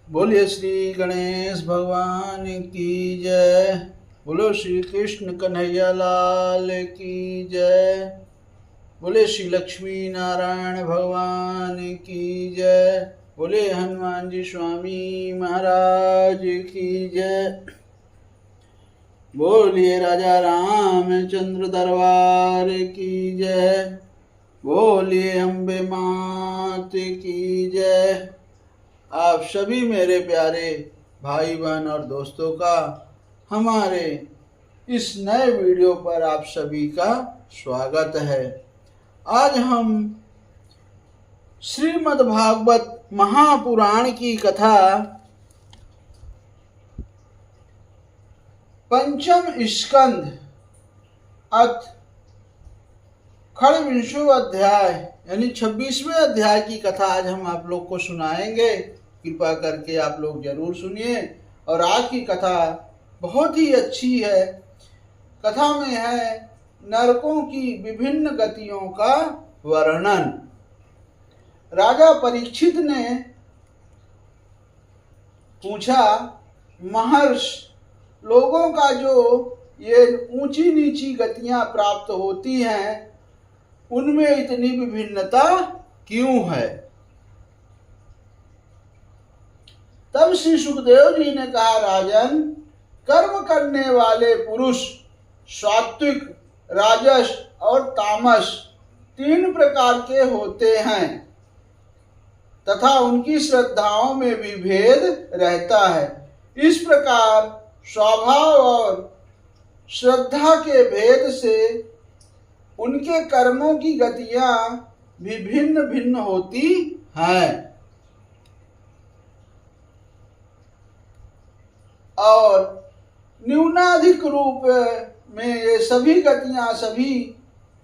बोलिए श्री गणेश भगवान की जय। बोलो श्री कृष्ण कन्हैया लाल की जय। बोले श्री लक्ष्मी नारायण भगवान की जय। बोले हनुमान जी स्वामी महाराज की जय। बोलिए राजा रामचंद्र दरबार की जय। बोलिए अम्बे मात की जय। आप सभी मेरे प्यारे भाई बहन और दोस्तों का हमारे इस नए वीडियो पर आप सभी का स्वागत है। आज हम श्रीमद् भागवत महापुराण की कथा पंचम स्कंध अथ खड़विंशो अध्याय यानी 26वें अध्याय की कथा आज हम आप लोग को सुनाएंगे। कृपा करके आप लोग जरूर सुनिए। और आज की कथा बहुत ही अच्छी है। कथा में है नरकों की विभिन्न गतियों का वर्णन। राजा परीक्षित ने पूछा, महर्ष, लोगों का जो ये ऊंची नीची गतियां प्राप्त होती हैं उनमें इतनी विभिन्नता क्यों है? तब श्री सुखदेव जी ने कहा, राजन, कर्म करने वाले पुरुष सात्विक, राजस और तामस 3 प्रकार के होते हैं तथा उनकी श्रद्धाओं में भी भेद रहता है। इस प्रकार स्वभाव और श्रद्धा के भेद से उनके कर्मों की गतियां भी भिन्न भिन्न होती हैं और न्यूनाधिक रूप में ये सभी गतियां सभी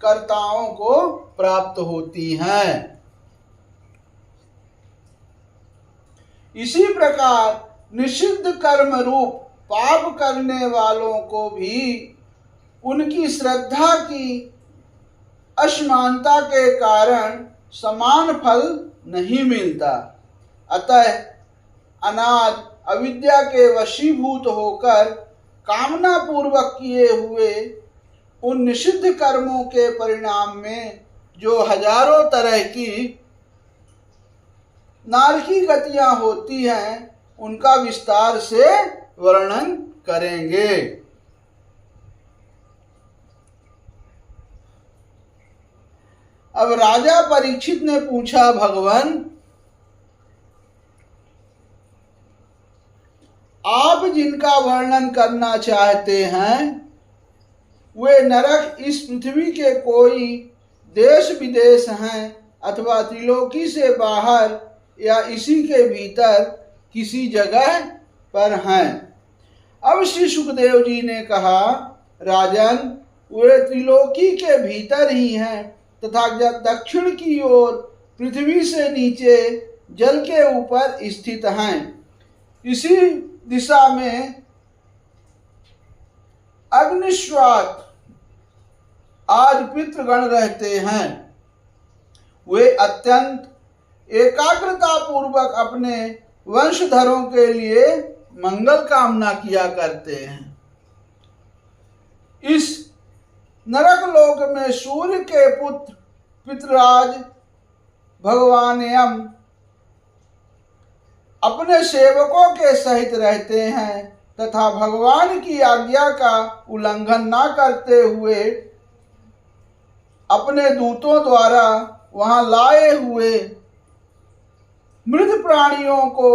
कर्ताओं को प्राप्त होती हैं। इसी प्रकार निषिद्ध कर्म रूप पाप करने वालों को भी उनकी श्रद्धा की असमानता के कारण समान फल नहीं मिलता। अतः अनाद अविद्या के वशीभूत होकर कामना पूर्वक किए हुए उन निषिद्ध कर्मों के परिणाम में जो हजारों तरह की नारकी गतियां होती हैं उनका विस्तार से वर्णन करेंगे। अब राजा परीक्षित ने पूछा, भगवान, आप जिनका वर्णन करना चाहते हैं वे नरक इस पृथ्वी के कोई देश विदेश हैं अथवा त्रिलोकी से बाहर या इसी के भीतर किसी जगह पर हैं? अब श्री सुखदेव जी ने कहा, राजन, वे त्रिलोकी के भीतर ही हैं तथा दक्षिण की ओर पृथ्वी से नीचे जल के ऊपर स्थित हैं। इसी दिशा में अग्निश्वात आदि पितृगण रहते हैं। वे अत्यंत एकाग्रता पूर्वक अपने वंशधरों के लिए मंगल कामना किया करते हैं। इस नरक लोक में सूर्य के पुत्र पितृराज भगवान यम अपने सेवकों के सहित रहते हैं तथा भगवान की आज्ञा का उल्लंघन न करते हुए अपने दूतों द्वारा वहां लाए हुए मृत प्राणियों को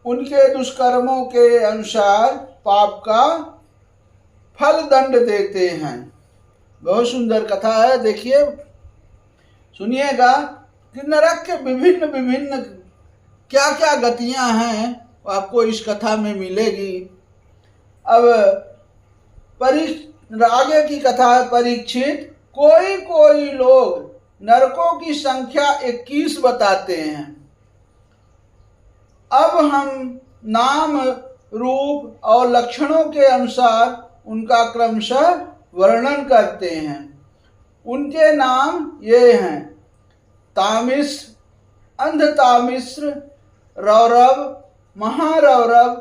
उनके दुष्कर्मों के अनुसार पाप का फल दंड देते हैं। बहुत सुंदर कथा है। देखिए, सुनिएगा कि नरक के विभिन्न विभिन्न क्या क्या गतियां हैं आपको इस कथा में मिलेगी। अब आगे की कथा है, परीक्षित, कोई कोई लोग नरकों की संख्या 21 बताते हैं। अब हम नाम, रूप और लक्षणों के अनुसार उनका क्रमशः वर्णन करते हैं। उनके नाम ये हैं, तामिश्र, अंधतामिश्र, रौरव, महारौरव,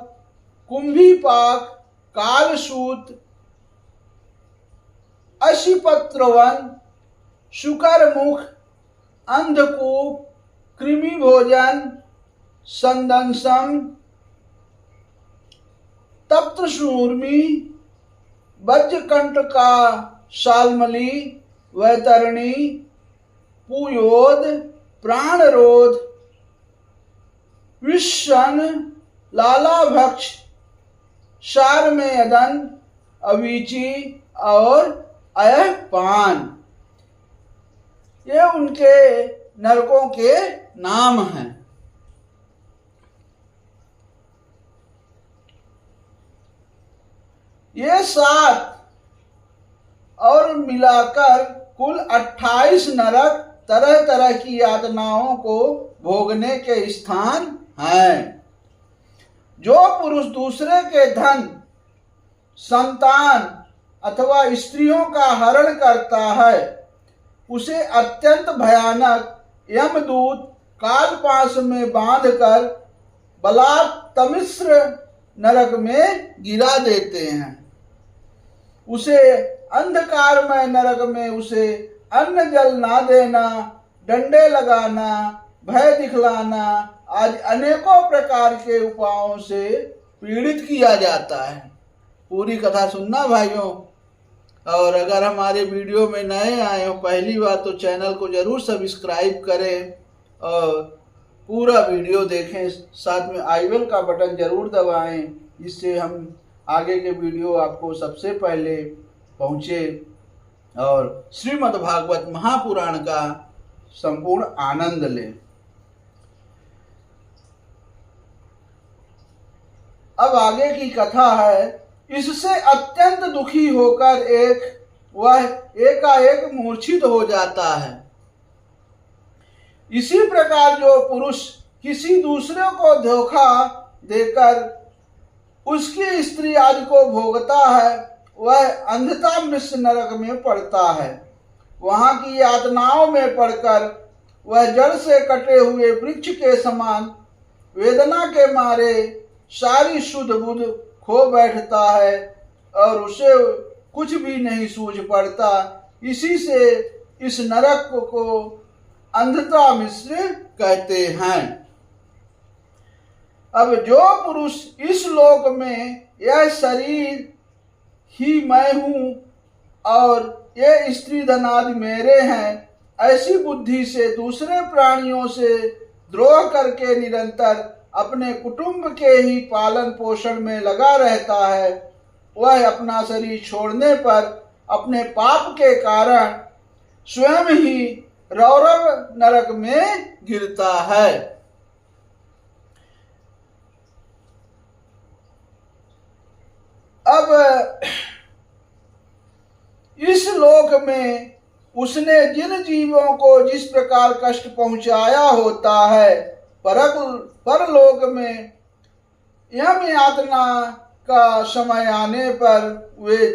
कुंभीपाक, कालसूत, अशिपत्रवन, शुकरमुख, अंधकूप, कृमिभोजन, संदंसम, तप्तशूर्मी, वज्रकंटका, शाल्मली, वैतरणी, पुयोद, प्राणरोध, विषण, लालाभक्ष, शारमेयदन, अवीची और अयपान। ये उनके नरकों के नाम हैं। ये 7 और मिलाकर कुल 28 नरक तरह तरह की यातनाओं को भोगने के स्थान हैं। जो पुरुष दूसरे के धन, संतान अथवा स्त्रियों का हरण करता है, उसे अत्यंत भयानक यमदूत कालपाश में बांधकर बलात्मिश्र नरक में गिरा देते हैं। उसे अंधकारमय नरक में उसे अन्न जल ना देना, डंडे लगाना, भय दिखलाना आज अनेकों प्रकार के उपायों से पीड़ित किया जाता है। पूरी कथा सुनना भाइयों, और अगर हमारे वीडियो में नए आए हो पहली बार तो चैनल को जरूर सब्सक्राइब करें और पूरा वीडियो देखें। साथ में आई बेल का बटन जरूर दबाएं, जिससे हम आगे के वीडियो आपको सबसे पहले पहुँचे और श्रीमद् भागवत महापुराण का संपूर्ण आनंद लें। अब आगे की कथा है। इससे अत्यंत दुखी होकर वह एकाएक मूर्छित हो जाता है। इसी प्रकार जो पुरुष किसी दूसरे को धोखा देकर उसकी स्त्री आदि को भोगता है, वह अंधता मिश्र नरक में पड़ता है। वहां की यातनाओं में पड़कर वह जड़ से कटे हुए वृक्ष के समान वेदना के मारे सारी शुद्ध बुद्ध खो बैठता है और उसे कुछ भी नहीं सूझ पड़ता। इसी से इस नरक को अंधता मिश्र कहते हैं। अब जो पुरुष इस लोक में यह शरीर ही मैं हूं और ये स्त्री धन आदि मेरे हैं, ऐसी बुद्धि से दूसरे प्राणियों से द्रोह करके निरंतर अपने कुटुंब के ही पालन पोषण में लगा रहता है, वह अपना शरीर छोड़ने पर अपने पाप के कारण स्वयं ही रौरव नरक में गिरता है। अब इस लोक में उसने जिन जीवों को जिस प्रकार कष्ट पहुंचाया होता है, परलोक में यम यातना का समय आने पर वे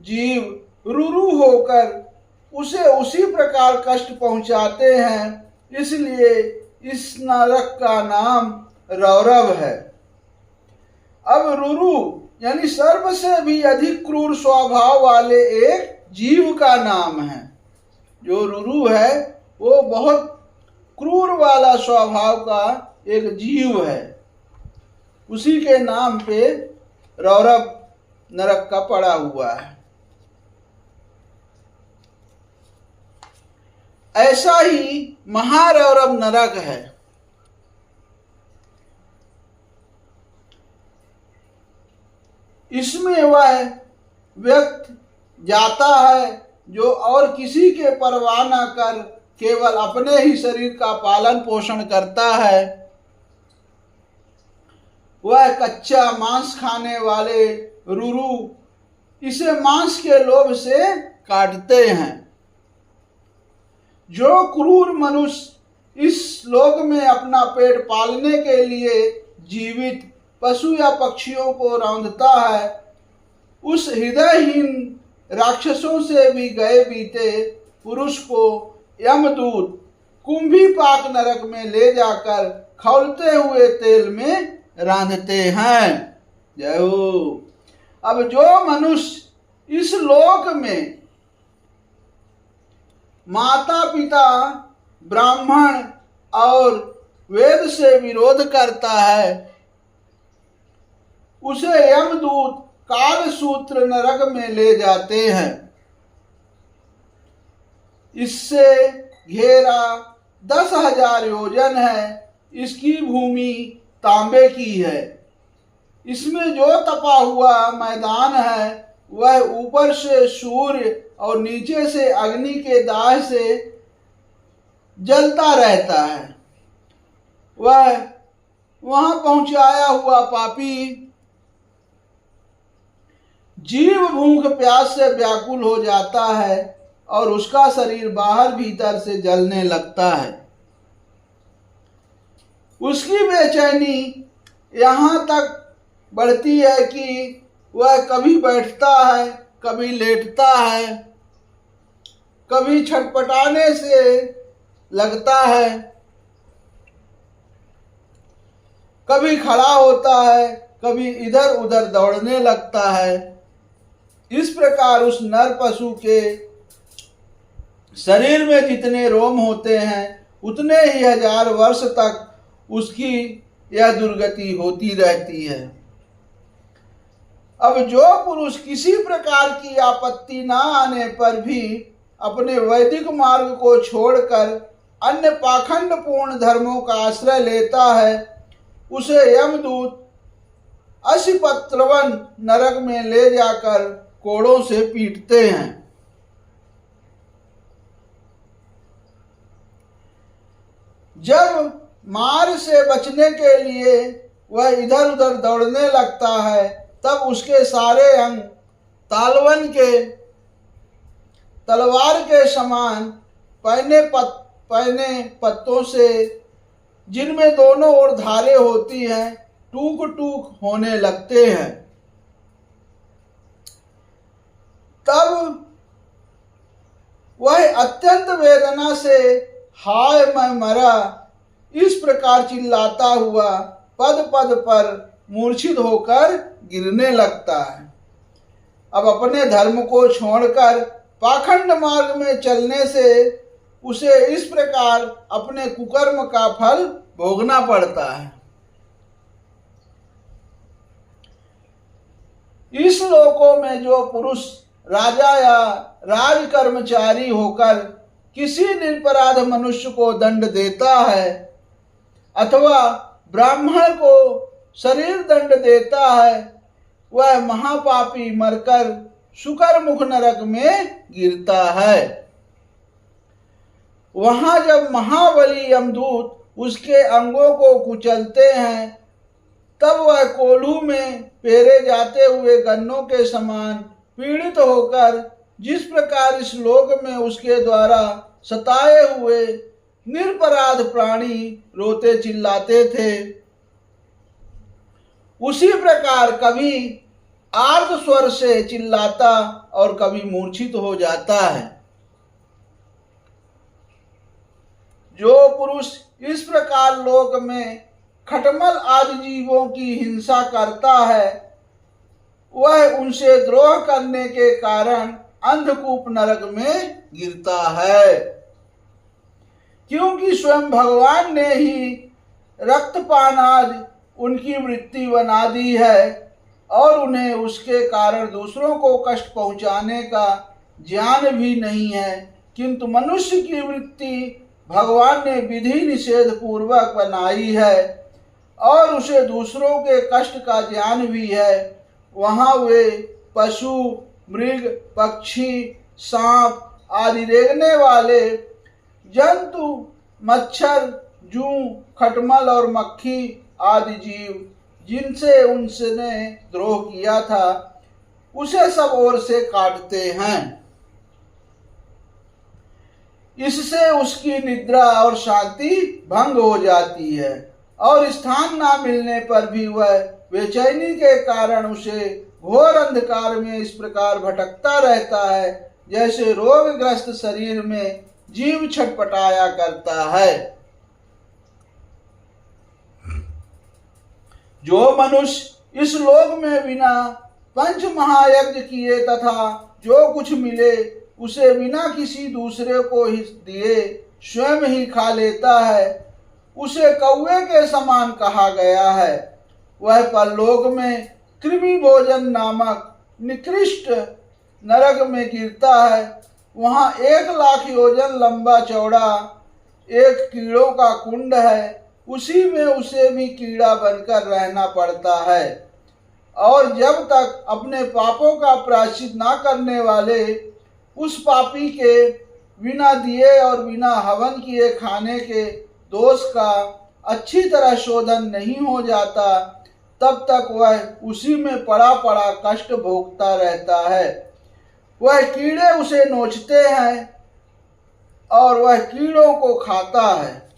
जीव रुरु होकर उसे उसी प्रकार कष्ट पहुंचाते हैं। इसलिए इस नरक का नाम रौरव है। अब रुरु यानी सर्व से भी अधिक क्रूर स्वभाव वाले एक जीव का नाम है। जो रुरु है वो बहुत क्रूर वाला स्वभाव का एक जीव है। उसी के नाम पे रौरव नरक का पड़ा हुआ है। ऐसा ही महारौरव नरक है। इसमें वह व्यक्ति जाता है जो और किसी के परवाह न कर केवल अपने ही शरीर का पालन पोषण करता है। वह कच्चा मांस खाने वाले रुरु इसे मांस के लोभ से काटते हैं। जो क्रूर मनुष्य इस लोक में अपना पेट पालने के लिए जीवित पशु या पक्षियों को रौंदता है, उस हृदयहीन राक्षसों से भी गए बीते पुरुष को यमदूत कुंभीपाक नरक में ले जाकर खौलते हुए तेल में रांधते हैं। जय हो। अब जो मनुष्य इस लोक में माता पिता ब्राह्मण और वेद से विरोध करता है, उसे यमदूत कालसूत्र नरक में ले जाते हैं। इससे घेरा 10,000 योजन है। इसकी भूमि तांबे की है। इसमें जो तपा हुआ मैदान है वह ऊपर से सूर्य और नीचे से अग्नि के दाह से जलता रहता है। वह वहां पहुंचाया हुआ पापी जीव भूख प्यास से व्याकुल हो जाता है और उसका शरीर बाहर भीतर से जलने लगता है। उसकी बेचैनी यहाँ तक बढ़ती है कि वह कभी बैठता है, कभी लेटता है, कभी छटपटाने से लगता है, कभी खड़ा होता है, कभी इधर उधर दौड़ने लगता है। इस प्रकार उस नर पशु के शरीर में जितने रोम होते हैं उतने ही 1000 वर्ष तक उसकी यह दुर्गति होती रहती है। अब जो पुरुष किसी प्रकार की आपत्ति न आने पर भी अपने वैदिक मार्ग को छोड़कर अन्य पाखंडपूर्ण धर्मों का आश्रय लेता है, उसे यमदूत असिपत्रवन नरक में ले जाकर कोड़ों से पीटते हैं। जब मार से बचने के लिए वह इधर उधर दौड़ने लगता है, तब उसके सारे अंग तलवार के समान पहने पत्तों से, जिनमें दोनों ओर धारें होती हैं, टूक टूक होने लगते हैं। तब वह अत्यंत वेदना से हाय मैं मरा इस प्रकार चिल्लाता हुआ पद पद पर मूर्छित होकर गिरने लगता है। अब अपने धर्म को छोड़कर पाखंड मार्ग में चलने से उसे इस प्रकार अपने कुकर्म का फल भोगना पड़ता है। इस लोकों में जो पुरुष राजा या राज कर्मचारी होकर किसी निरपराध मनुष्य को दंड देता है अथवा ब्राह्मण को शरीर दंड देता है, वह महापापी मरकर शुकर मुख नरक में गिरता है। वहां जब महाबली यमदूत उसके अंगों को कुचलते हैं, तब वह कोल्हू में पेरे जाते हुए गन्नों के समान पीड़ित होकर जिस प्रकार इस लोक में उसके द्वारा सताए हुए निरपराध प्राणी रोते चिल्लाते थे, उसी प्रकार कभी आर्त स्वर से चिल्लाता और कभी मूर्छित हो जाता है। जो पुरुष इस प्रकार लोक में खटमल आदि जीवों की हिंसा करता है, वह उनसे द्रोह करने के कारण अंधकूप नरक में गिरता है। क्योंकि स्वयं भगवान ने ही रक्तपान आदि उनकी वृत्ति बना दी है और उन्हें उसके कारण दूसरों को कष्ट पहुंचाने का ज्ञान भी नहीं है, किंतु मनुष्य की वृत्ति भगवान ने विधि निषेध पूर्वक बनाई है और उसे दूसरों के कष्ट का ज्ञान भी है। वहां वे पशु, मृग, पक्षी, सांप आदि रेंगने वाले जंतु, मच्छर, जूं, खटमल और मक्खी आदि जीव जिनसे उनसे द्रोह किया था, उसे सब ओर से काटते हैं। इससे उसकी निद्रा और शांति भंग हो जाती है और स्थान ना मिलने पर भी वह बेचैनी के कारण उसे घोर अंधकार में इस प्रकार भटकता रहता है, जैसे रोगग्रस्त शरीर में जीव छटपटाया करता है। जो मनुष्य इस लोक में बिना पंच महायज्ञ किए तथा जो कुछ मिले उसे बिना किसी दूसरे को दिए स्वयं ही खा लेता है, उसे कौवे के समान कहा गया है। वह परलोक में कृमि भोजन नामक निकृष्ट नरक में गिरता है। वहां 1,00,000 योजन लंबा चौड़ा एक कीड़ों का कुंड है, उसी में उसे भी कीड़ा बनकर रहना पड़ता है। और जब तक अपने पापों का प्रायश्चित ना करने वाले उस पापी के बिना दिए और बिना हवन किए खाने के दोष का अच्छी तरह शोधन नहीं हो जाता, तब तक वह उसी में पड़ा पड़ा कष्ट भोगता रहता है। वह कीड़े उसे नोचते हैं और वह कीड़ों को खाता है।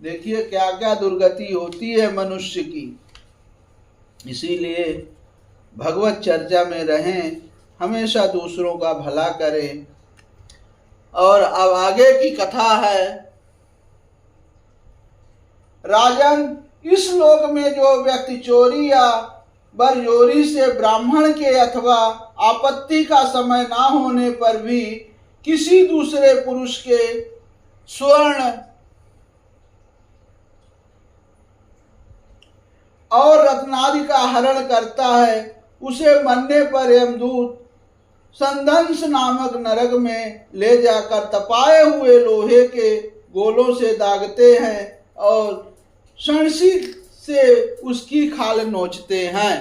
देखिए क्या क्या दुर्गति होती है मनुष्य की। इसीलिए भगवत चर्चा में रहें, हमेशा दूसरों का भला करें। और अब आगे की कथा है। राजन, इस लोक में जो व्यक्ति चोरी या बरजोरी से ब्राह्मण के अथवा आपत्ति का समय ना होने पर भी किसी दूसरे पुरुष के स्वर्ण और रत्नादि का हरण करता है, उसे मरने पर यमदूत संदंस नामक नरक में ले जाकर तपाए हुए लोहे के गोलों से दागते हैं और सणसी से उसकी खाल नोचते हैं।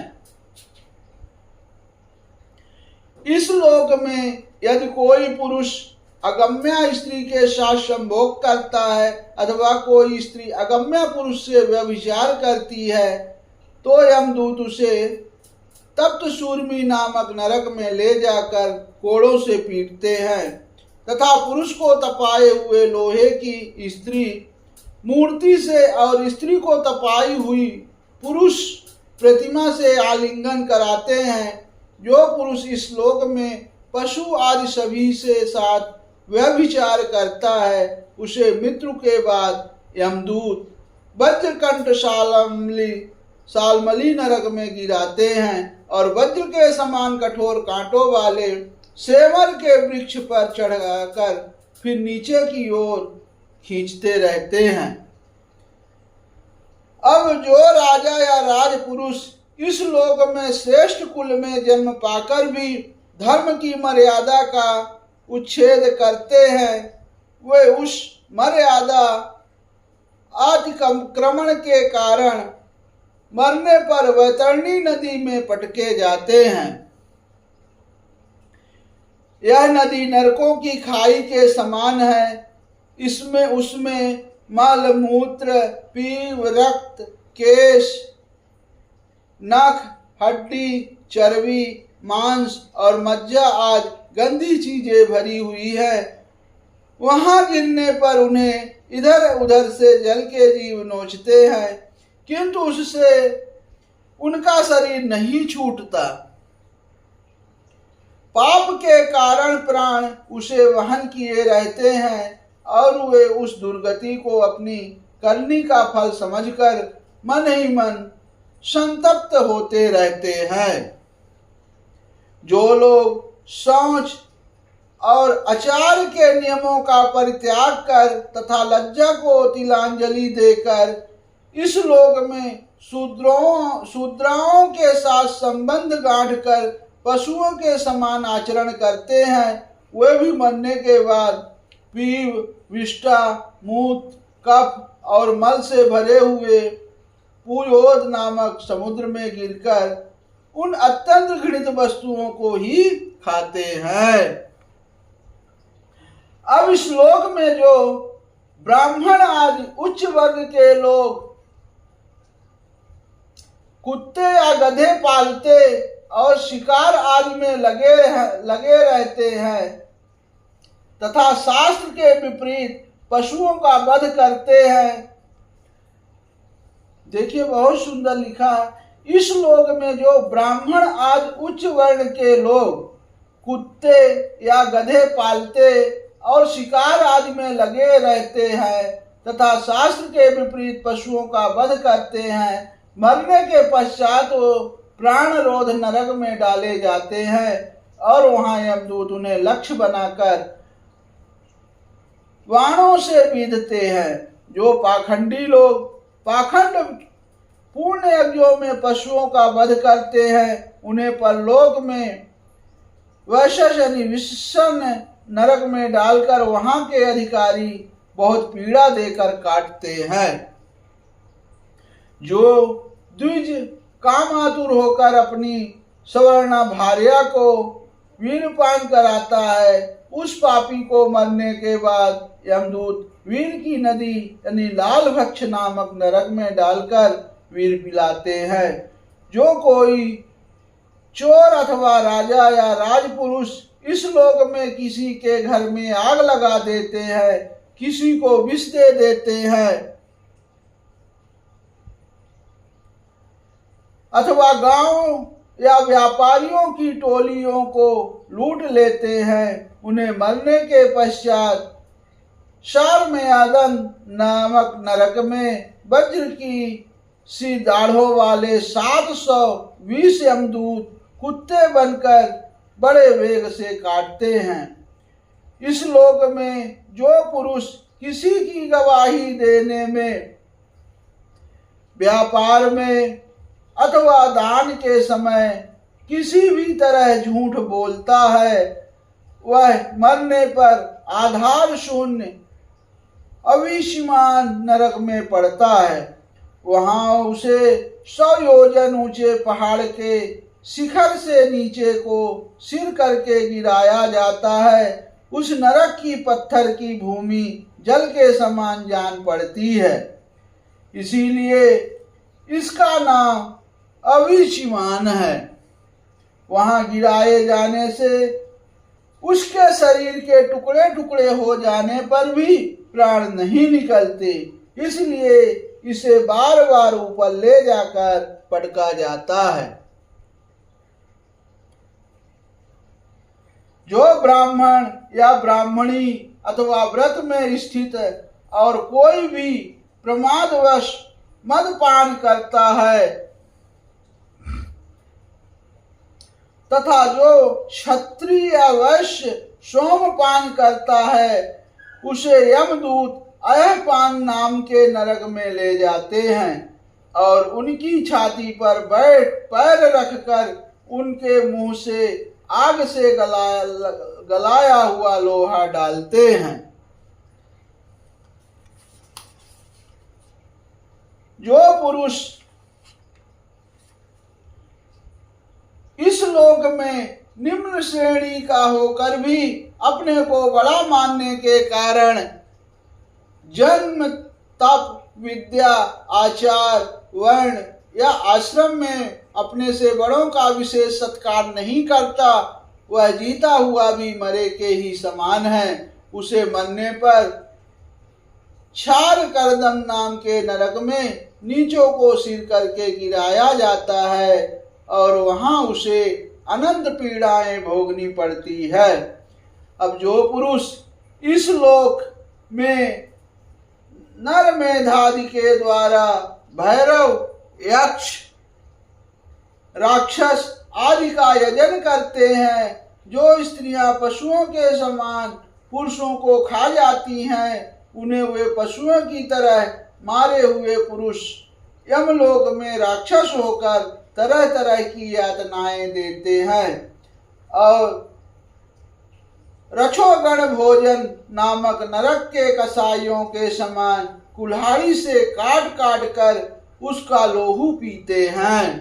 इस लोक में यदि कोई पुरुष अगम्या स्त्री के साथ संभोग करता है अथवा कोई स्त्री अगम्या पुरुष से व्यभिचार करती है, तो यमदूत उसे तप्त सूर्मी नामक नरक में ले जाकर कोड़ों से पीटते हैं तथा पुरुष को तपाए हुए लोहे की स्त्री मूर्ति से और स्त्री को तपाई हुई पुरुष प्रतिमा से आलिंगन कराते हैं। जो पुरुष इस लोक में पशु आदि सभी से साथ व्यभिचार करता है, उसे मृत्यु के बाद यमदूत वज्रकंठ सालमली नरक में गिराते हैं और वज्र के समान कठोर कांटों वाले सेमर के वृक्ष पर चढ़ाकर फिर नीचे की ओर खींचते रहते हैं। अब जो राजा या राजपुरुष इस लोक में श्रेष्ठ कुल में जन्म पाकर भी धर्म की मर्यादा का उच्छेद करते हैं, वे उस मर्यादा अतिक्रमण के कारण मरने पर वैतरणी नदी में पटके जाते हैं। यह नदी नरकों की खाई के समान है। इसमें उसमें मल मूत्र पीव रक्त केश नख हड्डी चर्बी मांस और मज्जा आदि गंदी चीजें भरी हुई है। वहां गिरने पर उन्हें इधर उधर से जल के जीव नोचते हैं, किंतु उससे उनका शरीर नहीं छूटता। पाप के कारण प्राण उसे वहन किए रहते हैं और वे उस दुर्गति को अपनी करनी का फल समझकर मन ही मन संतप्त होते रहते हैं। जो लोग शौच और आचार के नियमों का परित्याग कर तथा लज्जा को तिलांजलि देकर इस लोक में शूद्राओं के साथ संबंध गांठकर पशुओं के समान आचरण करते हैं, वे भी मरने के बाद पीव विष्ठा मूत्र कफ और मल से भरे हुए पुयोद नामक समुद्र में गिरकर उन अत्यंत घृणित वस्तुओं को ही खाते हैं। अब इस श्लोक में जो ब्राह्मण आदि उच्च वर्ग के लोग कुत्ते या गधे पालते और शिकार आदि में लगे रहते हैं तथा शास्त्र के विपरीत पशुओं का वध करते हैं। देखिए बहुत सुंदर लिखा है। इस लोक में जो ब्राह्मण आदि उच्च वर्ण के लोग कुत्ते या गधे पालते और शिकार आदि में लगे रहते हैं तथा शास्त्र के विपरीत पशुओं का वध करते हैं, मरने के पश्चात वो प्राण रोध नरक में डाले जाते हैं और वहां यमदूत उन्हें लक्ष्य बनाकर बाणों से बीधते हैं। जो पाखंडी लोग पाखंड पूर्ण यज्ञों में पशुओं का वध करते हैं, उन्हें परलोक में वैशस यानी विषण नरक में डालकर वहां के अधिकारी बहुत पीड़ा देकर काटते हैं। जो द्विज कामातुर होकर अपनी सवर्णा भार्या को वीरपान कराता है, उस पापी को मरने के बाद यमदूत वीर की नदी यानी लाल भक्ष नामक नरक में डालकर वीर पिलाते हैं। जो कोई चोर अथवा राजा या राजपुरुष इस लोक में किसी के घर में आग लगा देते हैं, किसी को विष दे देते हैं अथवा गांव या व्यापारियों की टोलियों को लूट लेते हैं, उन्हें मरने के पश्चात शारमेयादन नामक नरक में वज्र की सी दाढ़ों वाले 720 यमदूत कुत्ते बनकर बड़े वेग से काटते हैं। इस लोक में जो पुरुष किसी की गवाही देने में, व्यापार में अथवा दान के समय किसी भी तरह झूठ बोलता है, वह मरने पर आधार शून्य अविष्मान नरक में पड़ता है। वहां उसे 100 योजन ऊंचे पहाड़ के शिखर से नीचे को सिर करके गिराया जाता है। उस नरक की पत्थर की भूमि जल के समान जान पड़ती है, इसीलिए इसका नाम अविष्मान है। वहां गिराए जाने से उसके शरीर के टुकड़े टुकड़े हो जाने पर भी प्राण नहीं निकलते, इसलिए इसे बार बार ऊपर ले जाकर पटका जाता है। जो ब्राह्मण या ब्राह्मणी अथवा व्रत में स्थित और कोई भी प्रमादवश मदपान करता है तथा जो क्षत्रिय या वैश्य सोमपान करता है, उसे यमदूत अयपान नाम के नरक में ले जाते हैं और उनकी छाती पर बैठ पैर रखकर उनके मुंह से आग से गलाया हुआ लोहा डालते हैं। जो पुरुष इस लोक में निम्न श्रेणी का होकर भी अपने को बड़ा मानने के कारण जन्म, तप, विद्या, आचार, वर्ण या आश्रम में अपने से बड़ों का विशेष सत्कार नहीं करता, वह जीता हुआ भी मरे के ही समान है। उसे मरने पर क्षार करदम नाम के नरक में नीचों को सिर करके गिराया जाता है और वहां उसे अनंत पीड़ाएं भोगनी पड़ती है। अब जो पुरुष इस लोक में नर मेधादि के द्वारा भैरव, यक्ष, राक्षस आदि का यजन करते हैं, जो स्त्रियां पशुओं के समान पुरुषों को खा जाती हैं, उन्हें वे पशुओं की तरह मारे हुए पुरुष यमलोक में राक्षस होकर तरह तरह की यातनाएं देते हैं और रक्षोगण भोजन नामक नरक के कसाईयों के समान कुल्हाड़ी से काट काट कर उसका लोहू पीते हैं।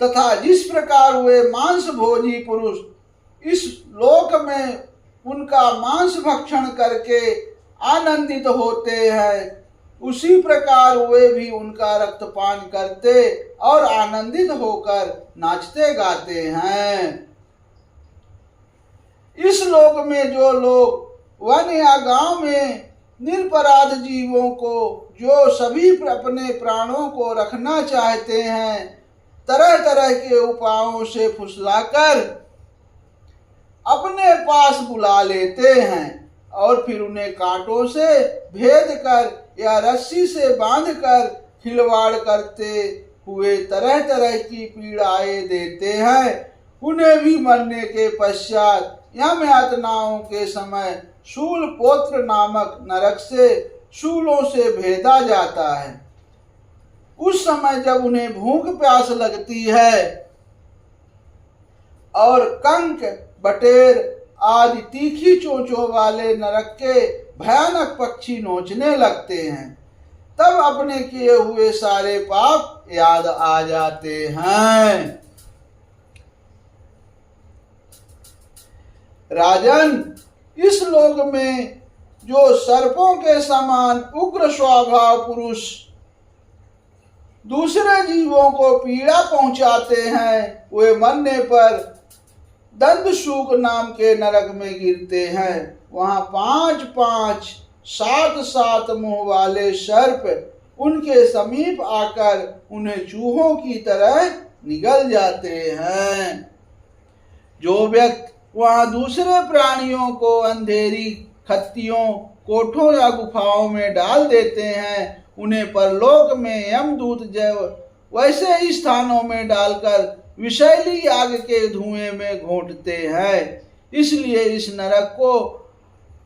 तथा जिस प्रकार वे मांस भोजी पुरुष इस लोक में उनका मांस भक्षण करके आनंदित होते हैं, उसी प्रकार वे भी उनका रक्तपान करते और आनंदित होकर नाचते गाते हैं। इस लोक में जो लोग वन या गांव में निरपराध जीवों को, जो सभी अपने प्राणों को रखना चाहते हैं, तरह तरह के उपायों से फुसलाकर अपने पास बुला लेते हैं और फिर उन्हें कांटों से भेद कर या रस्सी से बांधकर खिलवाड़ करते हुए तरह तरह की पीड़ाएं देते हैं। उन्हें भी मरने के पश्चात यम यातनाओं के समय शूल पोत्र नामक नरक से शूलों से भेदा जाता है। उस समय जब उन्हें भूख प्यास लगती है और कंक बटेर आदि तीखी चोंचों वाले नरक के भयानक पक्षी नोचने लगते हैं, तब अपने किए हुए सारे पाप याद आ जाते हैं। राजन, इस लोक में जो सर्पों के समान उग्र स्वभाव पुरुष दूसरे जीवों को पीड़ा पहुंचाते हैं, वे मरने पर दंतशूक नाम के नरक में गिरते हैं। वहां 5-5 7-7 मुंह वाले सर्प उनके समीप आकर उन्हें चूहों की तरह निगल जाते हैं। जो व्यक्ति वहां दूसरे प्राणियों को अंधेरी खत्तियों, कोठों या गुफाओं में डाल देते हैं, उन्हें परलोक में यमदूत वैसे ही स्थानों में डालकर विषैली आग के धुएं में घोंटते हैं। इसलिए इस नरक को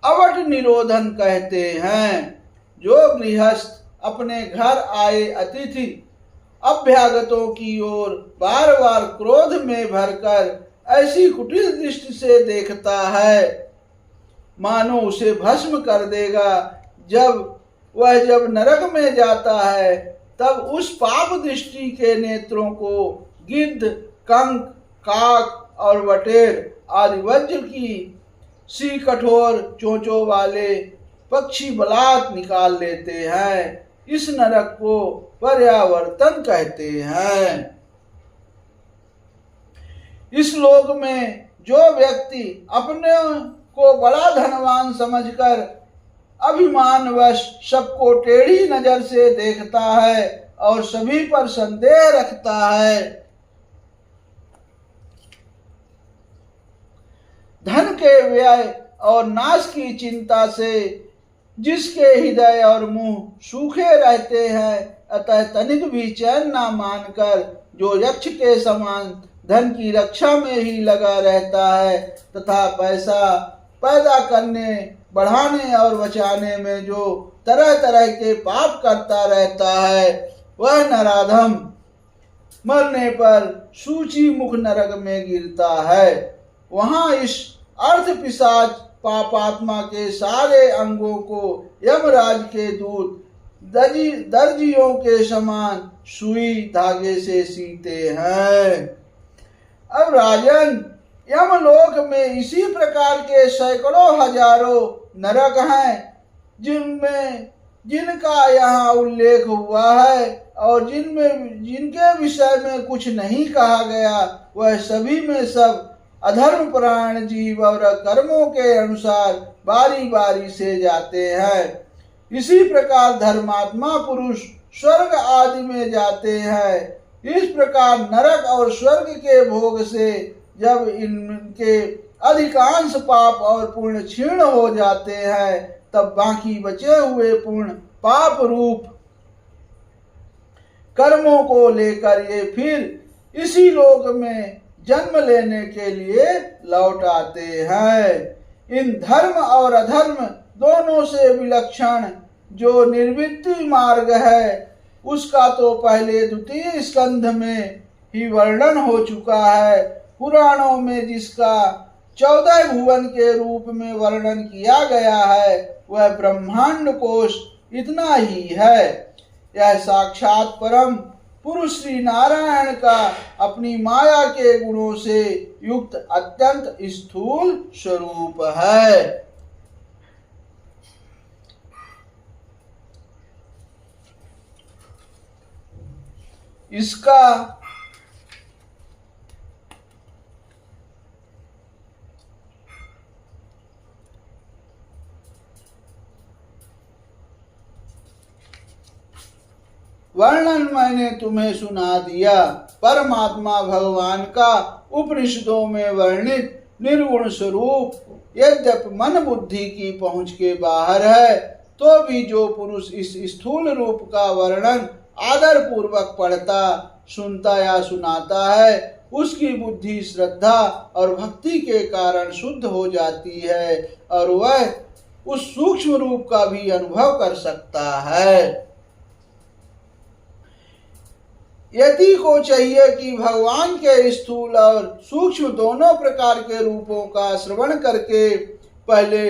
अवट निरोधन कहते हैं। जो गृहस्थ अपने घर आए अतिथि अभ्यागतों की ओर बार बार क्रोध में भरकर ऐसी कुटिल दृष्टि से देखता है मानो उसे भस्म कर देगा, जब नरक में जाता है तब उस पाप दृष्टि के नेत्रों को गिद्ध, कंक, काक और बटेर आदि वज्र की सी कठोर चोंचों वाले पक्षी बलात् निकाल लेते हैं। इस नरक को पर्यावर्तन कहते हैं। इस लोक में जो व्यक्ति अपने को बड़ा धनवान समझकर अभिमानवश सबको टेढ़ी नजर से देखता है और सभी पर संदेह रखता है, धन के व्यय और नाश की चिंता से जिसके हृदय और मुंह सूखे रहते हैं, अतः तनिक भी चैन ना मानकर जो यक्ष के समान धन की रक्षा में ही लगा रहता है तथा पैसा पैदा करने, बढ़ाने और बचाने में जो तरह तरह के पाप करता रहता है, वह नराधम मरने पर सूची मुख नरक में गिरता है। वहां इस अर्थ पिशाच पापात्मा के सारे अंगों को यमराज के दूत दर्जियों के समान सुई धागे से सीते हैं। अब राजन, यमलोक में इसी प्रकार के सैकड़ों हजारों नरक हैं जिनका यहाँ उल्लेख हुआ है और जिनके विषय में कुछ नहीं कहा गया, वह सभी में सब अधर्म परायण जीव और कर्मों के अनुसार बारी बारी से जाते हैं। इसी प्रकार धर्मात्मा पुरुष स्वर्ग आदि में जाते हैं। इस प्रकार नरक और स्वर्ग के भोग से जब इनके अधिकांश पाप और पुण्य क्षीण हो जाते हैं, तब बाकी बचे हुए पुण्य पाप रूप कर्मों को लेकर ये फिर इसी लोक में जन्म लेने के लिए लौट आते हैं। इन धर्म और अधर्म दोनों से विलक्षण जो निर्वृत्ति मार्ग है, उसका तो पहले द्वितीय स्कंध में ही वर्णन हो चुका है। पुराणों में जिसका 14 भुवन के रूप में वर्णन किया गया है, वह ब्रह्मांड कोश इतना ही है। यह साक्षात परम पुरुष श्री नारायण का अपनी माया के गुणों से युक्त अत्यंत स्थूल स्वरूप है। इसका वर्णन मैंने तुम्हें सुना दिया। परमात्मा भगवान का उपनिषदों में वर्णित निर्गुण स्वरूप यद्यपि मन बुद्धि की पहुंच के बाहर है, तो भी जो पुरुष इस स्थूल रूप का वर्णन आदर पूर्वक पढ़ता, सुनता या सुनाता है, उसकी बुद्धि श्रद्धा और भक्ति के कारण शुद्ध हो जाती है और वह उस सूक्ष्म रूप का भी अनुभव कर सकता है। यति को चाहिए कि भगवान के स्थूल और सूक्ष्म दोनों प्रकार के रूपों का श्रवण करके पहले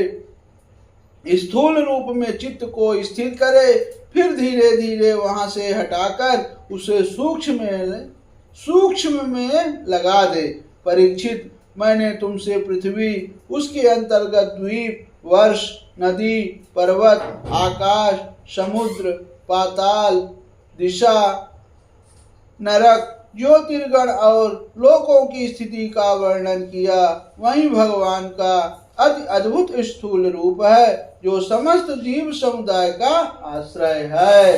स्थूल रूप में चित्त को स्थित करे, फिर धीरे धीरे वहां से हटाकर उसे सूक्ष्म में लगा दे। परीक्षित, मैंने तुमसे पृथ्वी, उसके अंतर्गत द्वीप, वर्ष, नदी, पर्वत, आकाश, समुद्र, पाताल, दिशा, नरक, ज्योतिर्गण और लोकों की स्थिति का वर्णन किया। वही भगवान का अति अद्भुत स्थूल रूप है जो समस्त जीव समुदाय का आश्रय है।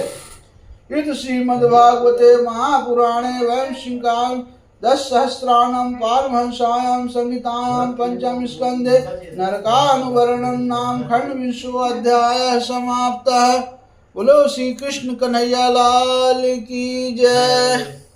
इति श्रीमद्भागवते महापुराणे वैंशिकां दशसहस्राणां पारमहंस्यां संहितायां पंचम स्कंधे नरकानुवर्णनं नाम खंड 20वां अध्यायः समाप्तः। बोलो श्री कृष्ण कन्हैया लाल की जय।